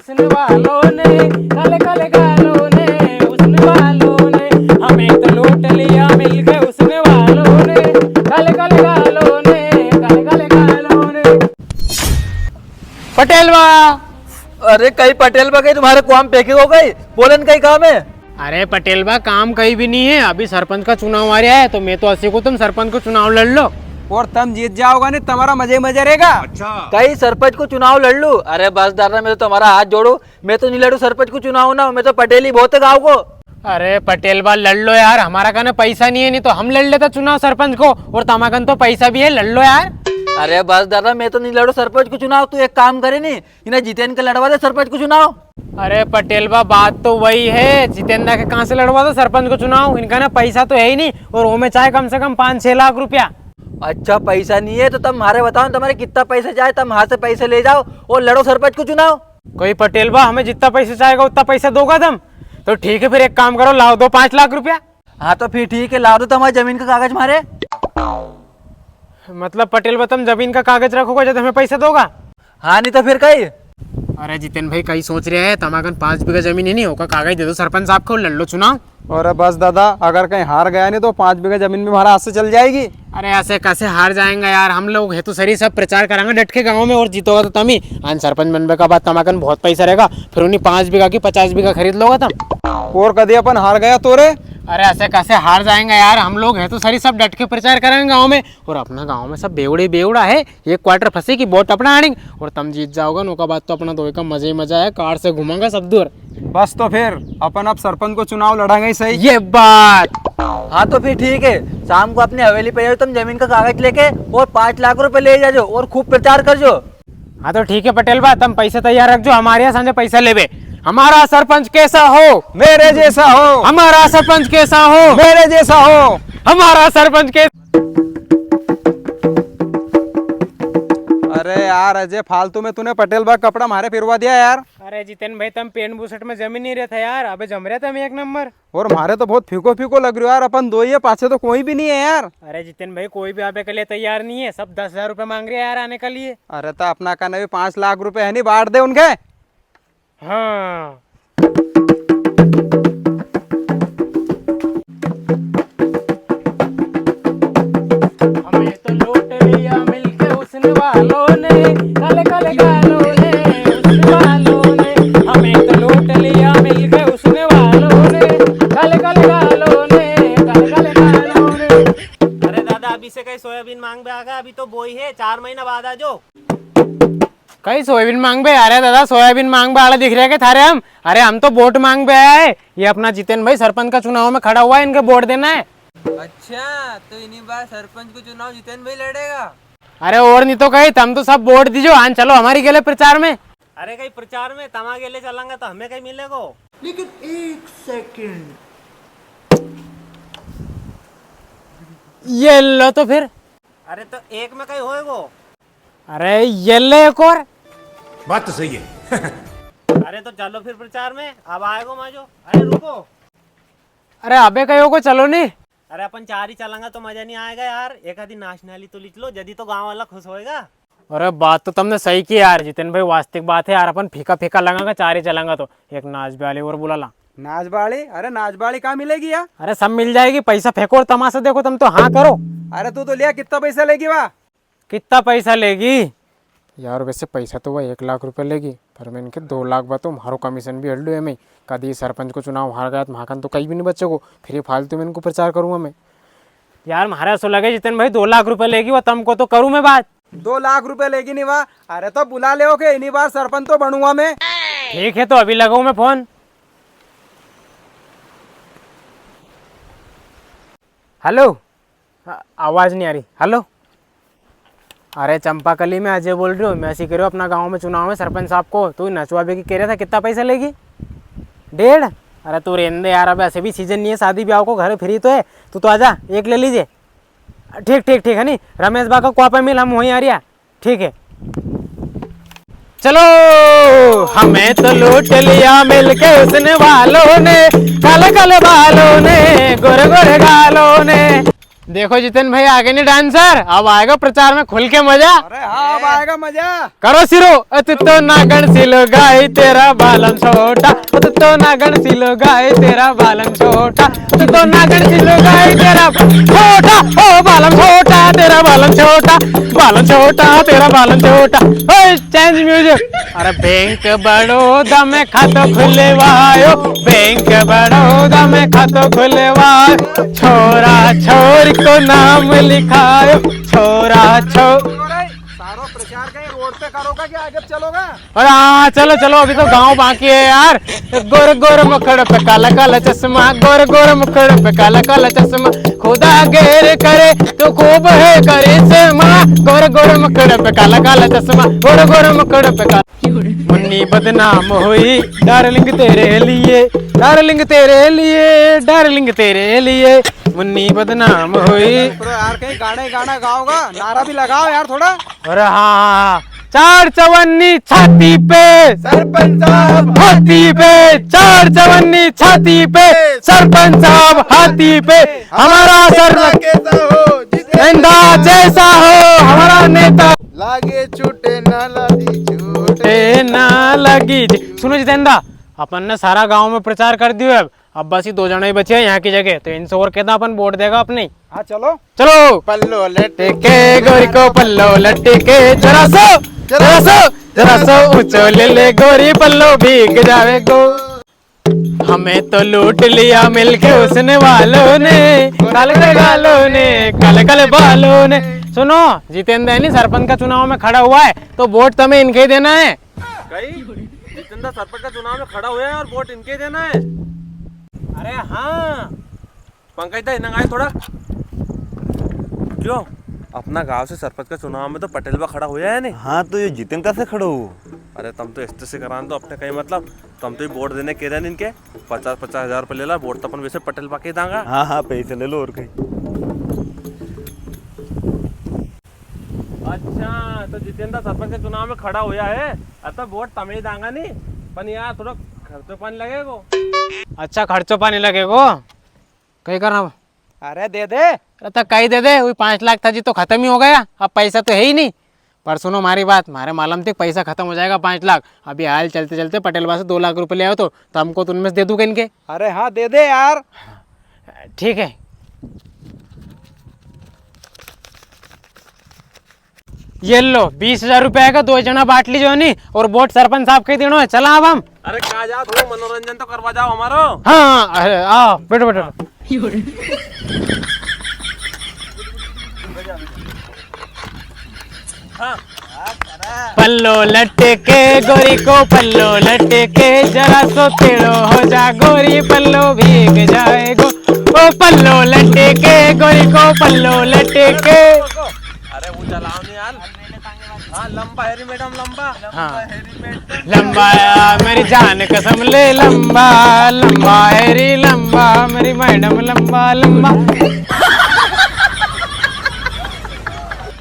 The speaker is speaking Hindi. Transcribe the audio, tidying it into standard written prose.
उसने वालों ने काले काले गालों ने उसने वालों ने हमें तो लूट लिया मिलके उसने वालों ने काले काले गालों ने काले काले गालों ने। पटेल बा, अरे कहीं पटेल बा, कहीं तुम्हारे काम पेके हो गई, बोलन कहीं काम है? अरे पटेल बा काम कहीं भी नहीं है। अभी सरपंच का चुनाव आ रहा है तो मैं तो ऐसे को तुम सरपंच को चुनाव लड़ लो और तुम जीत जाओगा नहीं, तुम्हारा मजे मजे रहेगा। अच्छा, कहीं सरपंच को चुनाव लड़ लूं? अरे बस दादा, मैं तो तुम्हारा हाथ जोड़ू, मैं तो नहीं लड़ू सरपंच को चुनाव ना, मैं तो पटेल ही बहुत है गाँव को। अरे पटेल बा लड़ लो यार, हमारा कहना पैसा नहीं है, नहीं तो हम लड़ लेते चुनाव सरपंच को, और तमाकन तो पैसा भी है, लड़ लो यार। अरे बस दादा, मैं तो नहीं लड़ू सरपंच को चुनाव, तू एक काम करे नहीं, इन्हें जितेन के लड़वा दे सरपंच को चुनाव। अरे पटेल बा बात तो वही है, जितेंद्र के कहाँ से लड़वा दो सरपंच को चुनाव, इनका ना पैसा तो है ही नहीं, और वो में चाहे कम से कम 5-6 लाख रुपया। अच्छा पैसा नहीं है तो तुम हमारे बताओ, तुम्हारे कितना पैसा चाहे, तुम हाथ से पैसे ले जाओ और लड़ो सरपंच को चुनाव। कोई पटेल बा हमें जितना पैसा चाहेगा उतना पैसा दोगा तुम? तो ठीक है फिर एक काम करो, लाओ दो 5 लाख रुपया। हाँ तो फिर ठीक है, ला दो तुम्हारी जमीन का कागज मारे। मतलब पटेल बा तुम जमीन का कागज रखोगे जब हमें पैसा दोगा? हाँ नहीं तो फिर कहीं। अरे जितेंद्र भाई कहीं सोच रहे हैं, तमाकन 5 बीघा जमीन ही नहीं होगा, कागज दे दो सरपंच साहब को, लड़ लो चुनाव। और बस दादा, अगर कहीं हार गया नहीं तो 5 बीघा जमीन में हमारा हाथ से चल जाएगी। अरे ऐसे कैसे हार जाएंगे यार, हम लोग है तो सही सब प्रचार कराएंगे डट के गाँव में, और जीतोगा तो तुम ही। आज सरपंच बनने का बाद तमाकन बहुत पैसा रहेगा, फिर उन्हीं 5 बीघा की 50 बीघा खरीद लोगे तुम। और कभी अपन हार गया तो रे? अरे ऐसे कैसे हार जाएंगे यार, हम लोग है तो सही सब डट के प्रचार करेंगे गांव में, और अपना गांव में सब बेवड़ा है, एक क्वार्टर फंसे की वोट अपना आएंगे, और तुम जीत जाओगे नौका बात तो अपना दो का मजे ही मजा है, कार से घुमाऊंगा सब दूर। बस तो फिर अपन अब सरपंच को चुनाव लड़ाएंगे ही सही। ये बात। हाँ तो फिर ठीक है, शाम को अपनी हवेली पे जाओ तुम जमीन का कागज लेके, और 5 लाख रुपए ले जाओ और खूब प्रचार कर जो। हाँ तो ठीक है पटेल बा, तुम पैसे तैयार रख जो, हमारे यहाँ संजय पैसा लेवे। हमारा सरपंच कैसा हो? मेरे जैसा हो। हमारा सरपंच कैसा हो? मेरे जैसा हो। हमारा सरपंच कैसा। अरे यार अजय, फालतू में तूने पटेल बाग कपड़ा मारे फिरवा दिया यार। अरे जितेन भाई तुम पेंट बुशर्ट में जमीन नहीं रहता यार, अबे जम रहे थे हम एक नंबर। और मारे तो बहुत फीको फीको लग रही हो यार, अपन दो ही है, पाछे तो कोई भी नहीं है यार। अरे जितेन भाई कोई भी आने के लिए तैयार नहीं है, सब 10,000 रुपए मांग रहे हैं यार आने के लिए। अरे तो अपना कहना भी 5 लाख रुपए है नहीं, बांट दे उनके। हाँ हमें तो लूट लिया मिलके उसने वालों ने, काले काले गालों ने उसने वालों ने, हमें तो लूट लिया मिलके उसने वालों ने, काले काले गालों ने काले काले गालों ने। अरे दादा अभी से कहीं सोयाबीन मांग में आ गया, अभी तो बोई है, 4 महीना बाद आ जो। कहीं सोयाबीन मांग पे? अरे दादा सोयाबीन मांग पे आला दिख रहा है क्या थारे हम? अरे हम तो वोट मांग पे आया है, ये अपना जितेन भाई सरपंच का चुनाव में खड़ा हुआ है, इनके वोट देना है। अच्छा, तो इन्हीं बार सरपंच को चुनाव जितेन भाई लड़ेगा? अरे और नहीं तो कहीं, तुम तो सब वोट दीजो, आन चलो हमारी गले प्रचार में। अरे कहीं प्रचार में तमा के ले चलेंगे तो हमें कहीं मिलेगा? लेकिन 1 सेकंड, ये लो तो फिर। अरे तो एक में कहीं होएगो? अरे ये ले एक और। बात तो सही है। अरे तो चलो फिर प्रचार में, अब आएगो माजो। अरे रुको, अरे अबे कहीं को चलो नहीं। अरे अपन 4 ही चलेंगे तो मजा नहीं आएगा यार, एक आधी नाचनाली तो लिख लो, जदी तो गांव वाला खुश होएगा। अरे बात तो तुमने सही की यार जितेन भाई, वास्तविक बात है यार, अपन फीका फीका लगाएंगे 4 ही चलेंगे तो, एक नाच वाली और बुला ला। नाच बाड़ी? अरे नाच बाड़ी कहाँ मिलेगी यार? अरे सब मिल जाएगी, पैसा फेंको और तमाशा देखो, तुम तो हाँ करो। अरे तू तो लिया, कितना पैसा लेगी वाह? कितना पैसा लेगी यार? वैसे पैसा तो वह 1 लाख रुपए लेगी, पर मैं इनके 2 लाख बातों हमारो कमीशन भी हल्लू है। मैं कभी सरपंच को चुनाव हार गया तो महाकन तो कहीं भी नहीं बच्चे को, फिर ये फालतू में इनको प्रचार करूंगा मैं यार। महाराज सो लगे जितेन भाई 2 लाख रुपए लेगी, वो तुमको तो करूँ मैं बात। 2 लाख रुपए लेगी नहीं वाह? अरे तो बुला ले के इन्हीं बार सरपंच तो बनूंगा मैं। ठीक है तो अभी लगाऊं मैं फोन। हेलो, आवाज नहीं आ रही। हेलो, अरे चंपाकली में अजय बोल रही हो, मैं ऐसी कह रही हूँ अपना गांव में चुनाव में सरपंच साहब को, तू नचवा भी कह रहा था, कितना पैसा लेगी? 1.5? अरे तू रहने दे यार, अब ऐसे भी सीजन नहीं है शादी ब्याह को, घर फ्री तो है, तू तो आजा, एक ले लीजिए। ठीक ठीक ठीक है नहीं, रमेश बा का क्वापा मिल, हम वहीं आ रहा। ठीक है चलो। हमें तो लूट लिया मिलके उसने वालों ने, काले काले बालों ने गोरे गोरे गालों ने। देखो जितेन भाई आगे नहीं डांसर, अब आएगा प्रचार में खुल के मजा। अरे हाँ अब आएगा मजा। करो सिरो। तू तो नागण सिलो गाय तेरा बालम छोटा, तू तो नागण सिलो गाय तेरा बालम छोटा, तू तो नागण सिलो गाय तेरा छोटा, ओ बालम छोटा तेरा बालम छोटा, बालम छोटा तेरा बालम छोटा। ओए चेंज म्यूजिक। अरे बैंक बड़ौदा में खातो खुलवायो, बैंक बड़ौदा में खातो खुलवायो, छोरा छोरी को नाम लिखायो, छोरा छोरी। सारो प्रचार कहीं रोड पे करोगा कि आगे चलोगा? अरे हाँ चलो चलो, अभी तो गांव बाकी है यार। गोर गोर मुखड़ पे काला काला चश्मा, गोर गोर मुखड़ पे काला काला चश्मा, खुदा घेर करे तो खूब है करे से माँ, गोर गोर मुखड़ पे काला काला चश्मा, गोर गोर मुखड़ पे काला। मुन्नी बदनाम हुई डार्लिंग तेरे लिए, डार्लिंग तेरे लिए, डार्लिंग तेरे लिए, मुन्नी बदनाम हुई। तो यार कहीं गाना ही गाना गाओगा, नारा भी लगाओ यार थोड़ा। अरे हाँ, चार चवन्नी छाती पे सरपंच साहब हाथी पे, चार चवन्नी छाती पे सरपंच साहब हाथी पे, हमारा सरपंच कैसा हो नेता जैसा हो हमारा नेता, लागे छूटे ना लादी छूटे। ए ना लगी। सुनो जितेंद्र, अपन ने सारा गांव में प्रचार कर दिया, अब बस ही 2 जने ही बचे हैं यहाँ की जगह, तो इनसे और कहता अपन वोट देगा अपनी। हाँ चलो चलो पल्लो लटे के गोरी को पल्लो लट्टे के, जरा सो ऊंचो ले गोरी पल्लो भीग जावे गो। हमें तो लूट लिया मिलके उसने वालों ने, काले काले गालों ने, काले काले बालों ने। सुनो जितेंद्र नहीं सरपंच का चुनाव में खड़ा हुआ है, तो वोट तुम्हें इनके ही देना है। जितेंद्र सरपंच का चुनाव में खड़ा हुए हैं और वोट इनके देना है। अरे हाँ पंकज दा इन्हें आए थोड़ा क्यों, अपना गांव से सरपंच का चुनाव में तो पटेल बा खड़ा हुआ है नहीं। हाँ तो ये जितेन कैसे खड़ो हो? अरे तुम तो इस से करान तो अपने कहीं मतलब तुम तो वोट देने के रहे इनके 50-50 हजार रुपये ले ला, वोट तो अपन वैसे पटेल बा के दांगा। हाँ हाँ पैसे ले लो और कहीं। अच्छा तो जितेंद्र सरपंच के चुनाव में खड़ा हुआ है, अतः वोट तमें दांगा नहीं, पर यार थोड़ा खर्चो पानी लगेगो। अच्छा खर्चो पानी लगेगो, कहीं करना। अरे दे दे। अरे तो कहीं दे दे, वही 5 लाख था जी तो खत्म ही हो गया, अब पैसा तो है ही नहीं। पर सुनो हमारी बात, हमारे मालूम तक पैसा खत्म हो जाएगा 5 लाख, अभी हाल चलते चलते पटेल बा से 2 लाख रुपए ले आओ तो हमको तो उनमें से दे दूंगा इनके। अरे हाँ दे दे यार। ठीक है। ये लो 20,000 रुपए का 2 जना बांट लीजिए नहीं, और वोट सरपंच साहब के देनो है। चला अब हम। अरे कहा जाओ, थोड़ा मनोरंजन तो करवा जाओ हमारो। हाँ अरे आओ बैठो बैठो। पल्लो लटके गोरी को पल्लो लटके, जरा सो टेढ़ो हो जा गोरी पल्लो भीग जाएगो, ओ पल्लो लटके गोरी को पल्लो लटके। अरे वो चलाओ नहीं यार। हाँ लंबा हेरी मैडम लंबा। हाँ लंबा मेरी जान कसम ले, लंबा लंबा हेरी लंबा मेरी मैडम लंबा लंबा।